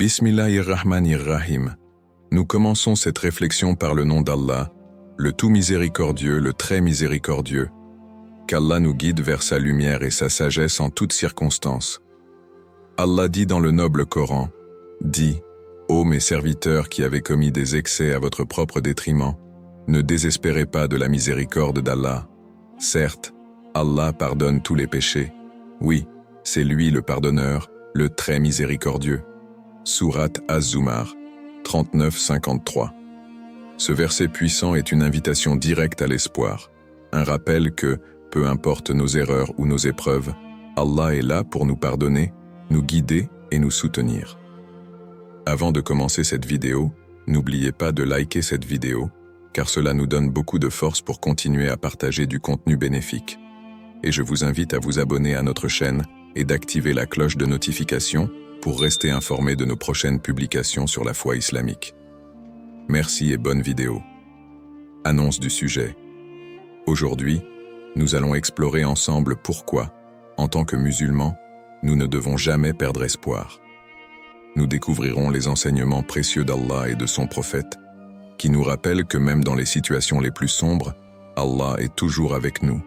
Bismillahirrahmanirrahim. Nous commençons cette réflexion par le nom d'Allah, le tout miséricordieux, le très miséricordieux. Qu'Allah nous guide vers sa lumière et sa sagesse en toutes circonstances. Allah dit dans le noble Coran, dit, ô mes serviteurs qui avez commis des excès à votre propre détriment, ne désespérez pas de la miséricorde d'Allah. Certes, Allah pardonne tous les péchés. Oui, c'est lui le pardonneur, le très miséricordieux. Sourate Az-Zumar, 39-53. Ce verset puissant est une invitation directe à l'espoir, un rappel que, peu importe nos erreurs ou nos épreuves, Allah est là pour nous pardonner, nous guider et nous soutenir. Avant de commencer cette vidéo, n'oubliez pas de liker cette vidéo, car cela nous donne beaucoup de force pour continuer à partager du contenu bénéfique. Et je vous invite à vous abonner à notre chaîne et d'activer la cloche de notification pour rester informé de nos prochaines publications sur la foi islamique. Merci et bonne vidéo. Annonce du sujet. Aujourd'hui, nous allons explorer ensemble pourquoi, en tant que musulmans, nous ne devons jamais perdre espoir. Nous découvrirons les enseignements précieux d'Allah et de son prophète, qui nous rappellent que même dans les situations les plus sombres, Allah est toujours avec nous.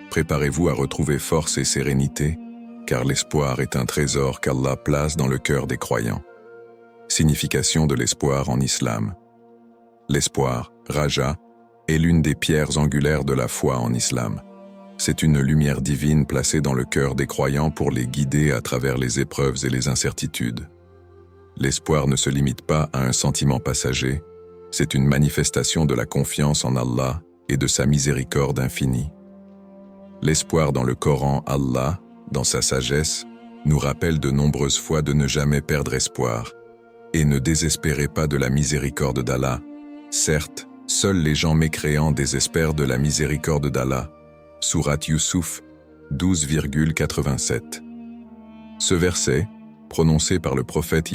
Préparez-vous à retrouver force et sérénité, car l'espoir est un trésor qu'Allah place dans le cœur des croyants. Signification de l'espoir en islam. L'espoir, Raja, est l'une des pierres angulaires de la foi en islam. C'est une lumière divine placée dans le cœur des croyants pour les guider à travers les épreuves et les incertitudes. L'espoir ne se limite pas à un sentiment passager, c'est une manifestation de la confiance en Allah et de sa miséricorde infinie. L'espoir dans le Coran, Allah, dans sa sagesse, nous rappelle de nombreuses fois de ne jamais perdre espoir. Et ne désespérez pas de la miséricorde d'Allah. Certes, seuls les gens mécréants désespèrent de la miséricorde d'Allah. Sourate Yusuf 12,87. Ce verset, prononcé par le prophète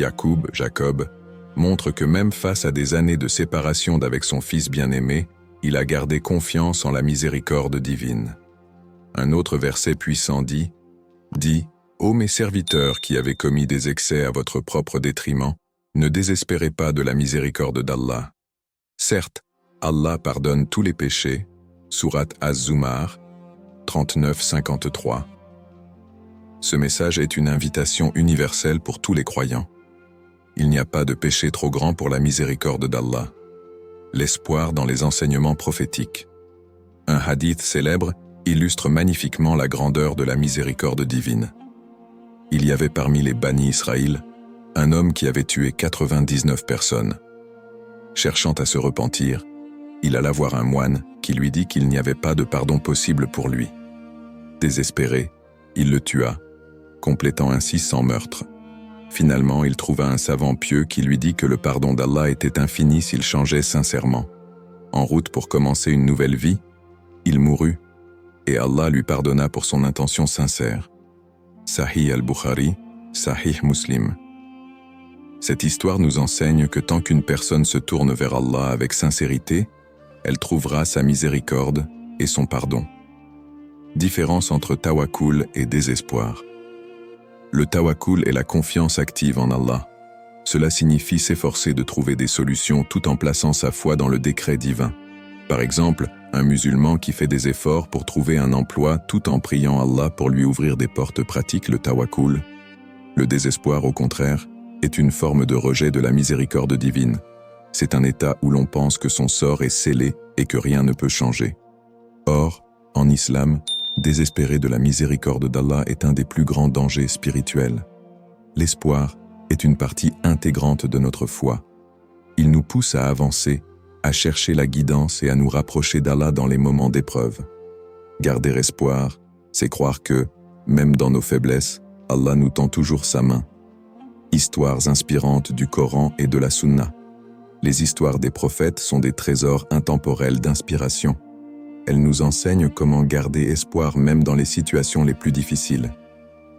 Jacob, montre que même face à des années de séparation d'avec son fils bien-aimé, il a gardé confiance en la miséricorde divine. Un autre verset puissant dit, ô mes serviteurs qui avez commis des excès à votre propre détriment, ne désespérez pas de la miséricorde d'Allah. Certes, Allah pardonne tous les péchés, sourate Az-Zumar, 39-53. Ce message est une invitation universelle pour tous les croyants. Il n'y a pas de péché trop grand pour la miséricorde d'Allah. L'espoir dans les enseignements prophétiques. Un hadith célèbre illustre magnifiquement la grandeur de la miséricorde divine. Il y avait parmi les Bani Israël un homme qui avait tué 99 personnes. Cherchant à se repentir, il alla voir un moine qui lui dit qu'il n'y avait pas de pardon possible pour lui. Désespéré, il le tua, complétant ainsi 100 meurtres. Finalement, il trouva un savant pieux qui lui dit que le pardon d'Allah était infini s'il changeait sincèrement. En route pour commencer une nouvelle vie, il mourut, et Allah lui pardonna pour son intention sincère. Sahih al-Bukhari, Sahih Muslim. Cette histoire nous enseigne que tant qu'une personne se tourne vers Allah avec sincérité, elle trouvera sa miséricorde et son pardon. Différence entre tawakkul et désespoir. Le tawakkul est la confiance active en Allah. Cela signifie s'efforcer de trouver des solutions tout en plaçant sa foi dans le décret divin. Par exemple, un musulman qui fait des efforts pour trouver un emploi tout en priant Allah pour lui ouvrir des portes pratique le tawakkul. Le désespoir, au contraire, est une forme de rejet de la miséricorde divine. C'est un état où l'on pense que son sort est scellé et que rien ne peut changer. Or, en islam, désespérer de la miséricorde d'Allah est un des plus grands dangers spirituels. L'espoir est une partie intégrante de notre foi. Il nous pousse à avancer, à chercher la guidance et à nous rapprocher d'Allah dans les moments d'épreuve. Garder espoir, c'est croire que, même dans nos faiblesses, Allah nous tend toujours sa main. Histoires inspirantes du Coran et de la Sunna. Les histoires des prophètes sont des trésors intemporels d'inspiration. Elles nous enseignent comment garder espoir même dans les situations les plus difficiles.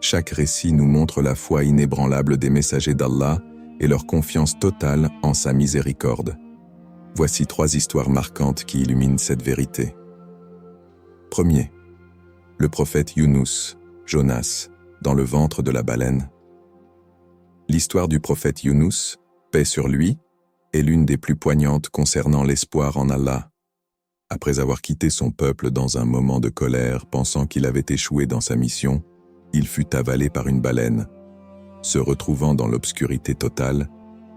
Chaque récit nous montre la foi inébranlable des messagers d'Allah et leur confiance totale en sa miséricorde. Voici 3 histoires marquantes qui illuminent cette vérité. Premier, le prophète Yunus, Jonas, dans le ventre de la baleine. L'histoire du prophète Younous, paix sur lui, est l'une des plus poignantes concernant l'espoir en Allah. Après avoir quitté son peuple dans un moment de colère, pensant qu'il avait échoué dans sa mission, il fut avalé par une baleine. Se retrouvant dans l'obscurité totale,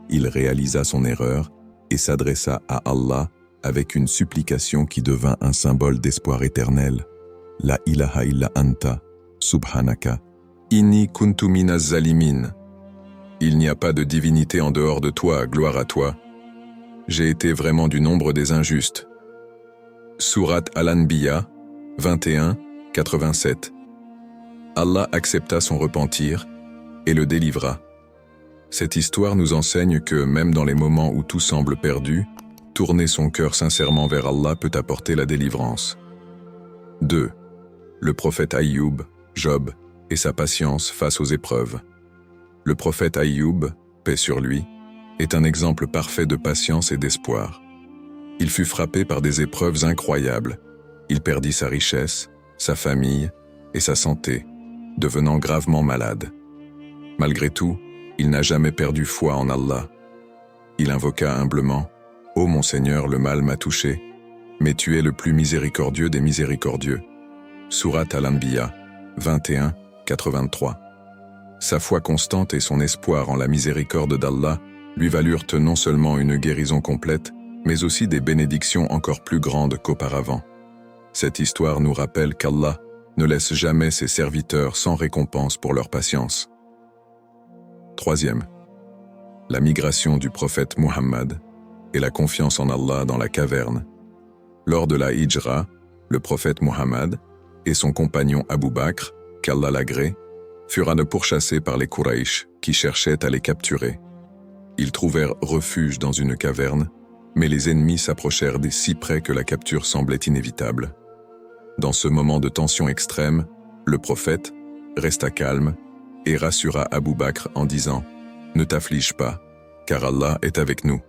il réalisa son erreur et s'adressa à Allah avec une supplication qui devint un symbole d'espoir éternel. La ilaha illa anta, subhanaka, inni kuntu minaz zalimin. Il n'y a pas de divinité en dehors de toi, gloire à toi. J'ai été vraiment du nombre des injustes. Sourate Al-Anbiya, 21, 87. Allah accepta son repentir et le délivra. Cette histoire nous enseigne que, même dans les moments où tout semble perdu, tourner son cœur sincèrement vers Allah peut apporter la délivrance. 2. Le prophète Aïyoub, Job, et sa patience face aux épreuves. Le prophète Aïyoub, paix sur lui, est un exemple parfait de patience et d'espoir. Il fut frappé par des épreuves incroyables. Il perdit sa richesse, sa famille et sa santé, devenant gravement malade. Malgré tout, il n'a jamais perdu foi en Allah. Il invoqua humblement « Ô mon Seigneur, le mal m'a touché, mais tu es le plus miséricordieux des miséricordieux. » Sourate Al-Anbiya, 21, 83. Sa foi constante et son espoir en la miséricorde d'Allah lui valurent non seulement une guérison complète, mais aussi des bénédictions encore plus grandes qu'auparavant. Cette histoire nous rappelle qu'Allah ne laisse jamais ses serviteurs sans récompense pour leur patience. 3. La migration du prophète Muhammad et la confiance en Allah dans la caverne. Lors de la Hijra, le prophète Muhammad et son compagnon Abu Bakr, qu'Allah l'agrée, furent pourchassés par les Quraysh qui cherchaient à les capturer. Ils trouvèrent refuge dans une caverne, mais les ennemis s'approchèrent si près que la capture semblait inévitable. Dans ce moment de tension extrême, le prophète resta calme et rassura Abu Bakr en disant « Ne t'afflige pas, car Allah est avec nous. »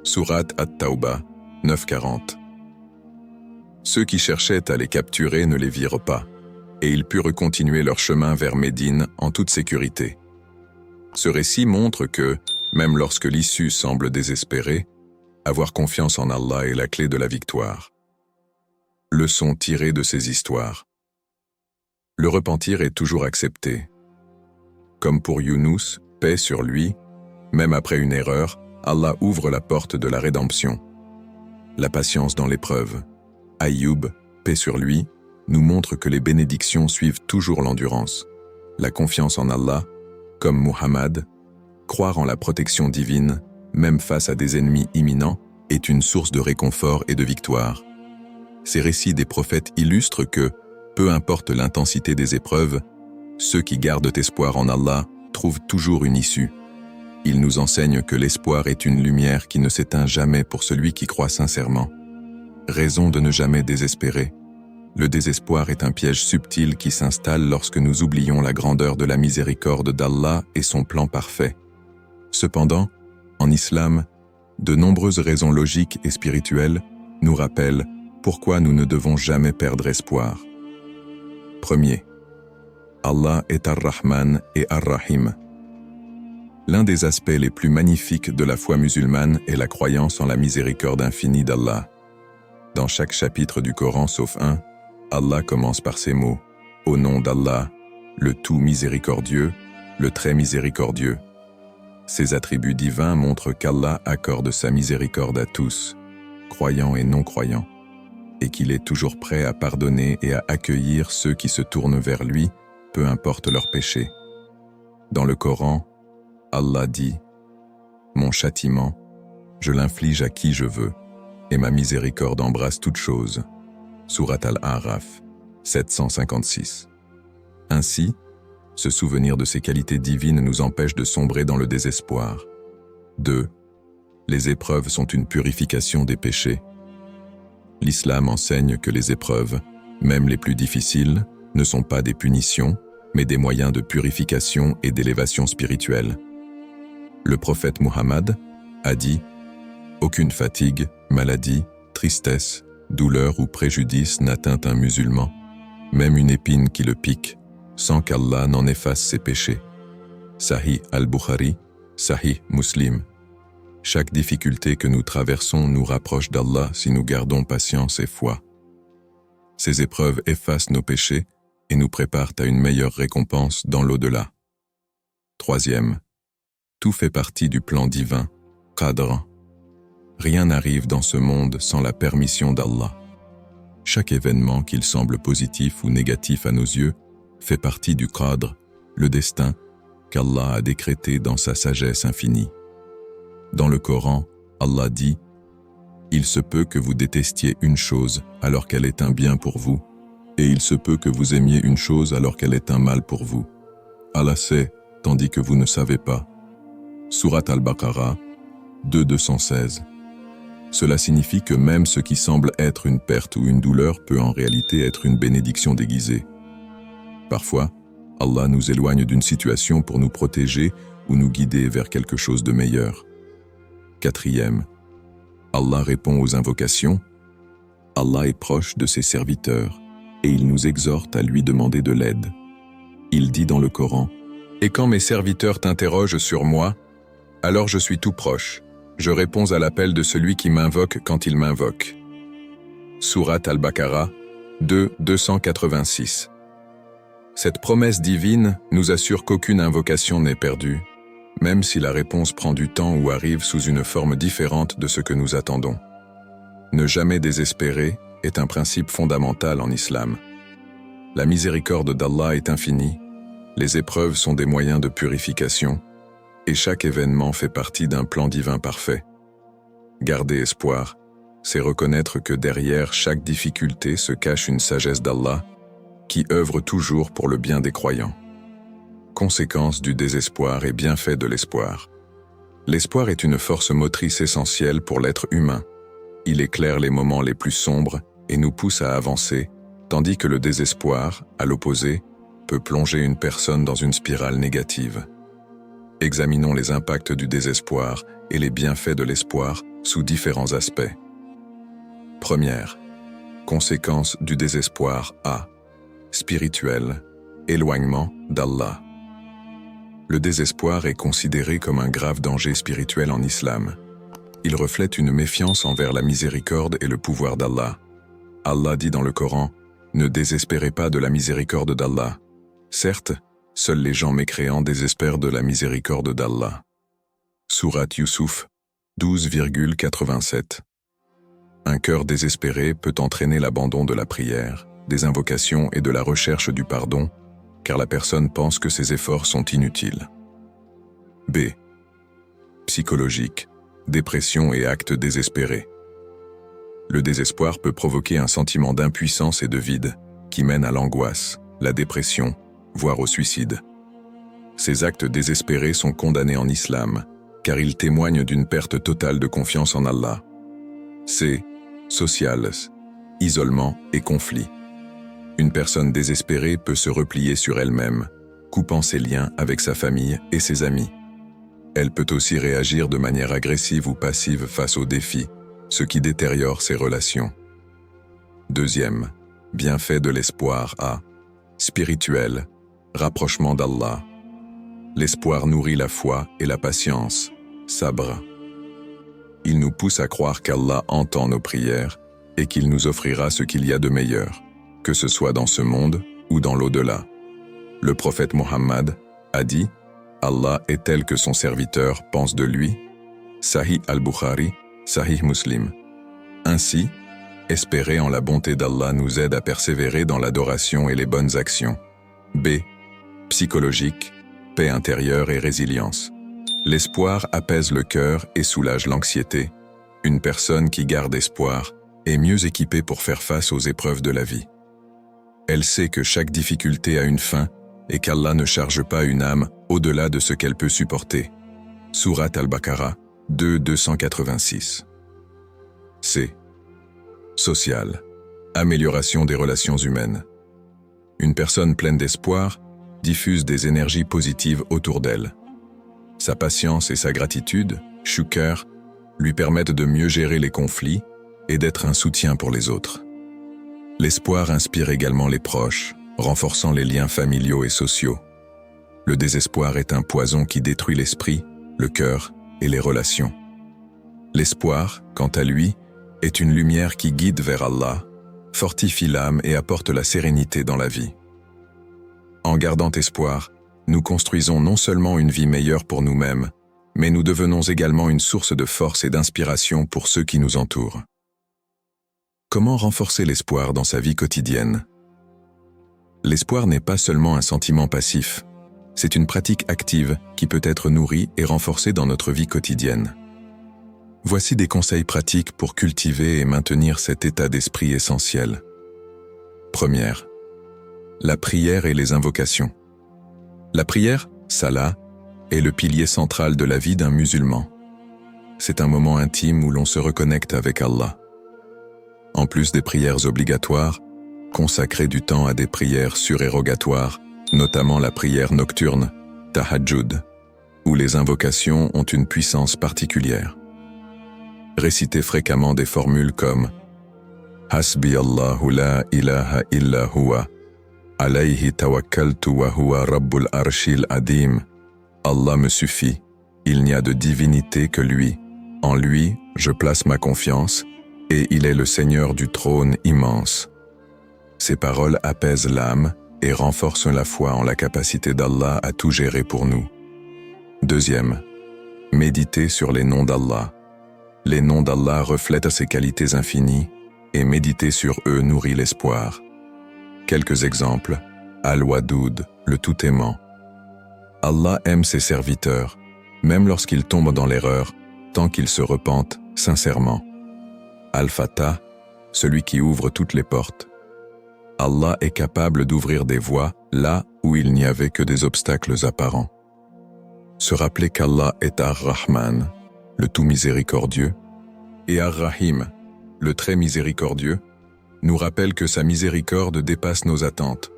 Sourate At-Tawbah, 9-40. Ceux qui cherchaient à les capturer ne les virent pas, et ils purent continuer leur chemin vers Médine en toute sécurité. Ce récit montre que, même lorsque l'issue semble désespérée, avoir confiance en Allah est la clé de la victoire. Leçon tirée de ces histoires. Le repentir est toujours accepté. Comme pour Younous, paix sur lui, même après une erreur, Allah ouvre la porte de la rédemption. La patience dans l'épreuve. Aïyoub, paix sur lui, nous montre que les bénédictions suivent toujours l'endurance. La confiance en Allah, comme Muhammad, croire en la protection divine, même face à des ennemis imminents, est une source de réconfort et de victoire. Ces récits des prophètes illustrent que, peu importe l'intensité des épreuves, ceux qui gardent espoir en Allah trouvent toujours une issue. Ils nous enseignent que l'espoir est une lumière qui ne s'éteint jamais pour celui qui croit sincèrement. Raison de ne jamais désespérer. Le désespoir est un piège subtil qui s'installe lorsque nous oublions la grandeur de la miséricorde d'Allah et son plan parfait. Cependant, en islam, de nombreuses raisons logiques et spirituelles nous rappellent pourquoi nous ne devons jamais perdre espoir. 1. Allah est Ar-Rahman et Ar-Rahim. L'un des aspects les plus magnifiques de la foi musulmane est la croyance en la miséricorde infinie d'Allah. Dans chaque chapitre du Coran sauf un, Allah commence par ces mots « Au nom d'Allah, le tout miséricordieux, le très miséricordieux ». Ces attributs divins montrent qu'Allah accorde sa miséricorde à tous, croyants et non-croyants, et qu'il est toujours prêt à pardonner et à accueillir ceux qui se tournent vers lui, peu importe leurs péchés. Dans le Coran, Allah dit « Mon châtiment, je l'inflige à qui je veux, et ma miséricorde embrasse toute chose. » Sourate Al-A'raf, 756. Ainsi, se souvenir de ces qualités divines nous empêche de sombrer dans le désespoir. 2. Les épreuves sont une purification des péchés. L'islam enseigne que les épreuves, même les plus difficiles, ne sont pas des punitions, mais des moyens de purification et d'élévation spirituelle. Le prophète Muhammad a dit « Aucune fatigue, maladie, tristesse, douleur ou préjudice n'atteint un musulman, même une épine qui le pique, sans qu'Allah n'en efface ses péchés. » Sahih al-Bukhari, Sahih Muslim. Chaque difficulté que nous traversons nous rapproche d'Allah si nous gardons patience et foi. Ces épreuves effacent nos péchés et nous préparent à une meilleure récompense dans l'au-delà. Troisième, tout fait partie du plan divin, Qadr. Rien n'arrive dans ce monde sans la permission d'Allah. Chaque événement, qu'il semble positif ou négatif à nos yeux, fait partie du Qadr, le destin, qu'Allah a décrété dans sa sagesse infinie. Dans le Coran, Allah dit « Il se peut que vous détestiez une chose alors qu'elle est un bien pour vous, et il se peut que vous aimiez une chose alors qu'elle est un mal pour vous. Allah sait, tandis que vous ne savez pas. » Sourate Al-Baqarah 2:216. Cela signifie que même ce qui semble être une perte ou une douleur peut en réalité être une bénédiction déguisée. Parfois, Allah nous éloigne d'une situation pour nous protéger ou nous guider vers quelque chose de meilleur. Quatrième, Allah répond aux invocations. Allah est proche de ses serviteurs et il nous exhorte à lui demander de l'aide. Il dit dans le Coran « Et quand mes serviteurs t'interrogent sur moi, alors je suis tout proche. Je réponds à l'appel de celui qui m'invoque quand il m'invoque. » Sourate Al-Baqarah 2:286. Cette promesse divine nous assure qu'aucune invocation n'est perdue, même si la réponse prend du temps ou arrive sous une forme différente de ce que nous attendons. Ne jamais désespérer est un principe fondamental en islam. La miséricorde d'Allah est infinie, les épreuves sont des moyens de purification, et chaque événement fait partie d'un plan divin parfait. Garder espoir, c'est reconnaître que derrière chaque difficulté se cache une sagesse d'Allah qui œuvre toujours pour le bien des croyants. Conséquence du désespoir et bienfait de l'espoir. L'espoir est une force motrice essentielle pour l'être humain. Il éclaire les moments les plus sombres et nous pousse à avancer, tandis que le désespoir, à l'opposé, peut plonger une personne dans une spirale négative. Examinons les impacts du désespoir et les bienfaits de l'espoir sous différents aspects. Première, conséquence du désespoir A. Spirituel, éloignement d'Allah. Le désespoir est considéré comme un grave danger spirituel en islam. Il reflète une méfiance envers la miséricorde et le pouvoir d'Allah. Allah dit dans le Coran « Ne désespérez pas de la miséricorde d'Allah. Certes, seuls les gens mécréants désespèrent de la miséricorde d'Allah. » Sourate Yusuf 12,87. Un cœur désespéré peut entraîner l'abandon de la prière, des invocations et de la recherche du pardon, car la personne pense que ses efforts sont inutiles. B. Psychologique, dépression et actes désespérés. Le désespoir peut provoquer un sentiment d'impuissance et de vide, qui mène à l'angoisse, la dépression, voire au suicide. Ces actes désespérés sont condamnés en islam, car ils témoignent d'une perte totale de confiance en Allah. C. Social, isolement et conflit. Une personne désespérée peut se replier sur elle-même, coupant ses liens avec sa famille et ses amis. Elle peut aussi réagir de manière agressive ou passive face aux défis, ce qui détériore ses relations. Deuxième, bienfait de l'espoir A. Spirituel, rapprochement d'Allah. L'espoir nourrit la foi et la patience, sabr. Il nous pousse à croire qu'Allah entend nos prières et qu'il nous offrira ce qu'il y a de meilleur, que ce soit dans ce monde ou dans l'au-delà. Le prophète Mohammed a dit « Allah est tel que son serviteur pense de lui » Sahih al-Bukhari, Sahih Muslim. Ainsi, espérer en la bonté d'Allah nous aide à persévérer dans l'adoration et les bonnes actions. B. Psychologique, paix intérieure et résilience. L'espoir apaise le cœur et soulage l'anxiété. Une personne qui garde espoir est mieux équipée pour faire face aux épreuves de la vie. Elle sait que chaque difficulté a une fin et qu'Allah ne charge pas une âme au-delà de ce qu'elle peut supporter. Sourate Al-Baqarah 2:286. C. Social. Amélioration des relations humaines. Une personne pleine d'espoir diffuse des énergies positives autour d'elle. Sa patience et sa gratitude, shukr, lui permettent de mieux gérer les conflits et d'être un soutien pour les autres. L'espoir inspire également les proches, renforçant les liens familiaux et sociaux. Le désespoir est un poison qui détruit l'esprit, le cœur et les relations. L'espoir, quant à lui, est une lumière qui guide vers Allah, fortifie l'âme et apporte la sérénité dans la vie. En gardant espoir, nous construisons non seulement une vie meilleure pour nous-mêmes, mais nous devenons également une source de force et d'inspiration pour ceux qui nous entourent. Comment renforcer l'espoir dans sa vie quotidienne? L'espoir n'est pas seulement un sentiment passif, c'est une pratique active qui peut être nourrie et renforcée dans notre vie quotidienne. Voici des conseils pratiques pour cultiver et maintenir cet état d'esprit essentiel. Première, la prière et les invocations. La prière, salat, est le pilier central de la vie d'un musulman. C'est un moment intime où l'on se reconnecte avec Allah. En plus des prières obligatoires, consacrez du temps à des prières surérogatoires, notamment la prière nocturne, tahajjud, où les invocations ont une puissance particulière. Récitez fréquemment des formules comme « Hasbi Allahu la ilaha illa huwa, alayhi tawakkaltu wa huwa rabbul arshil adim » Allah me suffit, il n'y a de divinité que lui. En lui, je place ma confiance, et il est le Seigneur du trône immense. Ces paroles apaisent l'âme et renforcent la foi en la capacité d'Allah à tout gérer pour nous. Deuxième, méditez sur les noms d'Allah. Les noms d'Allah reflètent ses qualités infinies, et méditer sur eux nourrit l'espoir. Quelques exemples. Al-Wadoud, le tout-aimant. Allah aime ses serviteurs, même lorsqu'ils tombent dans l'erreur, tant qu'ils se repentent sincèrement. Al-Fatah, celui qui ouvre toutes les portes. Allah est capable d'ouvrir des voies là où il n'y avait que des obstacles apparents. Se rappeler qu'Allah est Ar-Rahman, le tout miséricordieux, et Ar-Rahim, le très miséricordieux, nous rappelle que sa miséricorde dépasse nos attentes.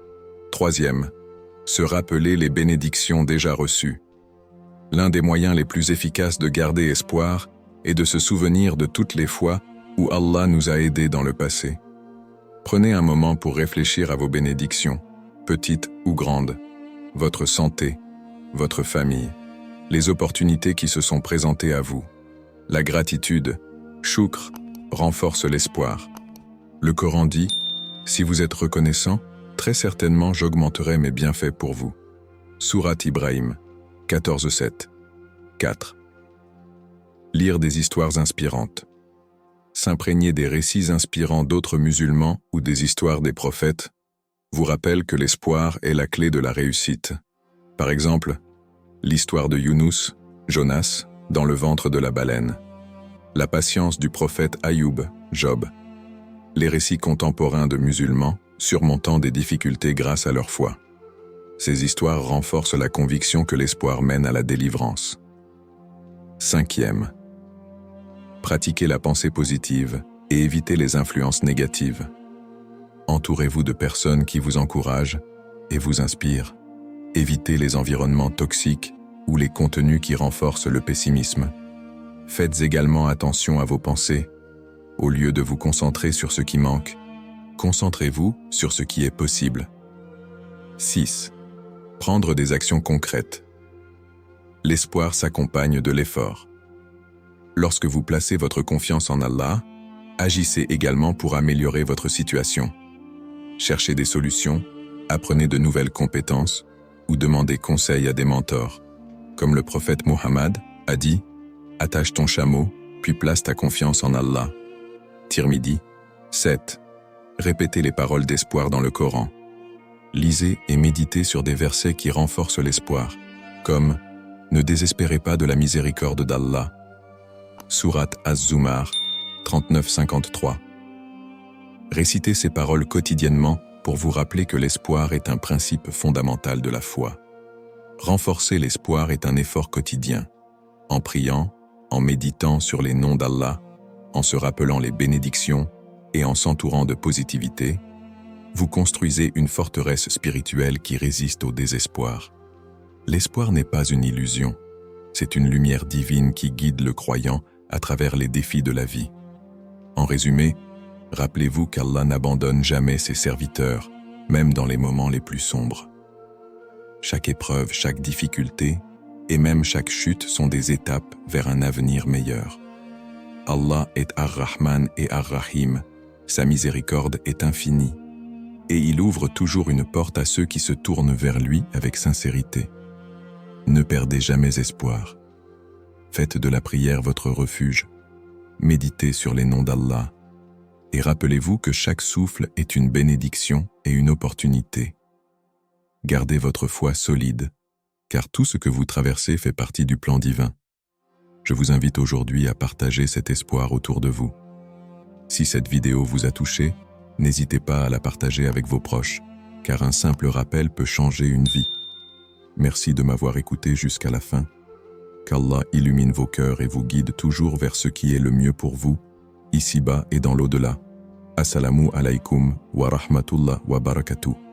Troisième, se rappeler les bénédictions déjà reçues. L'un des moyens les plus efficaces de garder espoir est de se souvenir de toutes les fois où Allah nous a aidés dans le passé. Prenez un moment pour réfléchir à vos bénédictions, petites ou grandes, votre santé, votre famille, les opportunités qui se sont présentées à vous. La gratitude, shukr, renforce l'espoir. Le Coran dit « Si vous êtes reconnaissant, très certainement j'augmenterai mes bienfaits pour vous. » Sourate Ibrahim, 14:7. 4. Lire des histoires inspirantes. S'imprégner des récits inspirants d'autres musulmans ou des histoires des prophètes vous rappelle que l'espoir est la clé de la réussite. Par exemple, l'histoire de Younous, Jonas, dans le ventre de la baleine. La patience du prophète Ayoub, Job. Les récits contemporains de musulmans surmontant des difficultés grâce à leur foi. Ces histoires renforcent la conviction que l'espoir mène à la délivrance. 5e. Pratiquez la pensée positive et évitez les influences négatives. Entourez-vous de personnes qui vous encouragent et vous inspirent. Évitez les environnements toxiques ou les contenus qui renforcent le pessimisme. Faites également attention à vos pensées. Au lieu de vous concentrer sur ce qui manque, concentrez-vous sur ce qui est possible. 6. Prendre des actions concrètes. L'espoir s'accompagne de l'effort. Lorsque vous placez votre confiance en Allah, agissez également pour améliorer votre situation. Cherchez des solutions, apprenez de nouvelles compétences ou demandez conseil à des mentors. Comme le prophète Mohammed a dit « Attache ton chameau, puis place ta confiance en Allah. » Tirmidhi. 7. Répétez les paroles d'espoir dans le Coran. Lisez et méditez sur des versets qui renforcent l'espoir, comme « Ne désespérez pas de la miséricorde d'Allah » Sourate Az-Zumar, 39-53. Récitez ces paroles quotidiennement pour vous rappeler que l'espoir est un principe fondamental de la foi. Renforcer l'espoir est un effort quotidien. En priant, en méditant sur les noms d'Allah, en se rappelant les bénédictions et en s'entourant de positivité, vous construisez une forteresse spirituelle qui résiste au désespoir. L'espoir n'est pas une illusion, c'est une lumière divine qui guide le croyant à travers les défis de la vie. En résumé, rappelez-vous qu'Allah n'abandonne jamais ses serviteurs, même dans les moments les plus sombres. chaque épreuve, chaque difficulté, et même chaque chute sont des étapes vers un avenir meilleur. Allah est Ar-Rahman et Ar-Rahim, sa miséricorde est infinie, et il ouvre toujours une porte à ceux qui se tournent vers lui avec sincérité. Ne perdez jamais espoir. Faites de la prière votre refuge. Méditez sur les noms d'Allah. Et rappelez-vous que chaque souffle est une bénédiction et une opportunité. Gardez votre foi solide, car tout ce que vous traversez fait partie du plan divin. Je vous invite aujourd'hui à partager cet espoir autour de vous. Si cette vidéo vous a touché, n'hésitez pas à la partager avec vos proches, car un simple rappel peut changer une vie. Merci de m'avoir écouté jusqu'à la fin. Qu'Allah illumine vos cœurs et vous guide toujours vers ce qui est le mieux pour vous, ici-bas et dans l'au-delà. Assalamu alaikum wa rahmatullah wa barakatuh.